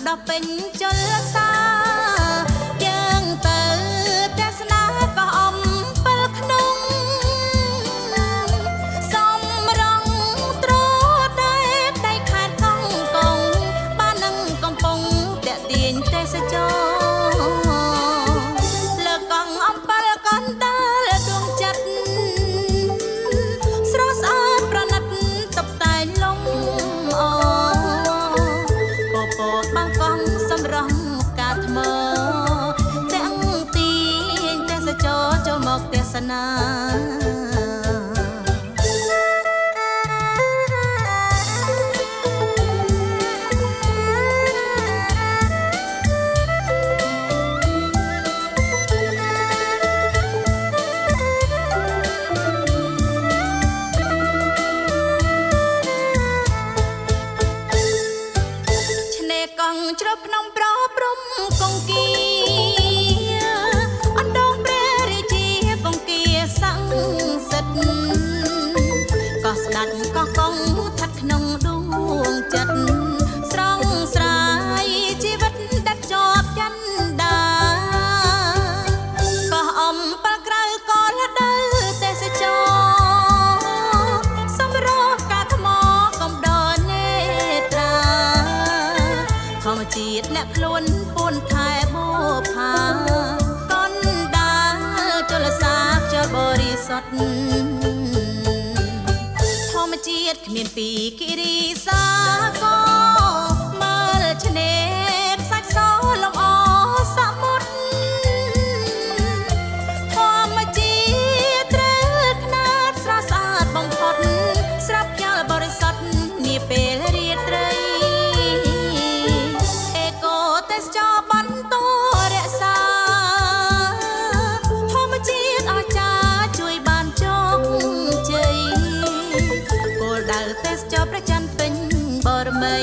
ដោះពេញចលសាយើងទៅទស្សនាក៏អំពិលក្នុងសំរងត្រតែដៃខាត់កងកងបាននឹងកំពុងតាក់ទាញទេសចរលើកងអំពិលកនតើដួងចិត្តស្រស់ស្អាតប្រណិតតុបតែងលំអពពកបាំងកងសម្រងកាថ្មទាំងទាញទេសចរចូលមកទេសនាកងជ្រប់ក្នុងប្រព្រំកងគីអណ្ដងព្រះរាជាកងគីសង្សិទ្ធក៏ស្ដាច់ក៏កងថាត់ក្នុងដួងចិត្តស្រងស្រាយជីវិតដាច់ជាប់ចន្ទដាក៏អំប៉លក្រៅក៏លដៅទេសចរសម្រោះកាថ្មកំដរនេត្រាធម្មជាតិអ្នកខ្លួនពួនថែបូផាកនដាលចលសាខ្យល់បរិសុទ្ធធម្មជាតិគ្មានពីគិរីសាក៏មើលឆ្នេរខ្សាច់សលំអសមុទ្រធម្មជាតិត្រូវខ្នាតស្រស់ស្អាតបំផុតស្រាប់ខ្យល់បរិសុទ្ធនាពេលរាត្រីទេសចរបន្តរក្សាធម្មជាតិអស្ចារ្យជួយបានជោគជ័យគោលដៅទេសចរប្រច័នពេញបរមី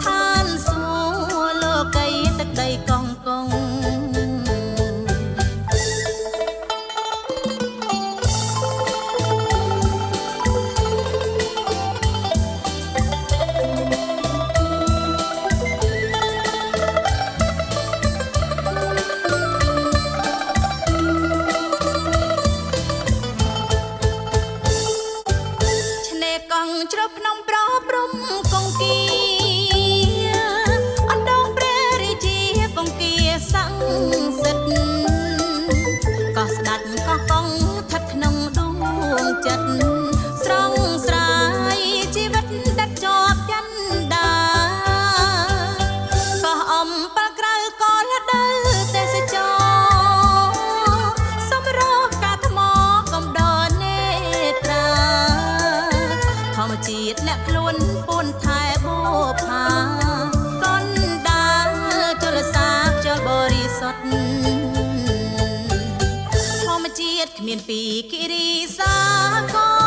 ឋានសួគ៌លោកីទឹកដីកងកងកងជ្រប់ក្នុងប្រព្រំកងគីអណ្ដងព្រះរាជាកងគីសង្សិទ្ធក៏ស្ដាច់ក៏កងថាត់ក្នុងដួងចិត្តស្រងស្រាយជីវិតដាច់ជាប់ចន្ទដាក៏អំប៉លក្រៅក៏លដៅទេសចរសម្រោះកាថ្មកំដរនេត្រាធម្មជាតិអ្នកខ្លួនពួនថែបូផាកនដាលចលសាខ្យល់បរិសុទ្ធធម្មជាតិគ្មានពីគិរីសាក៏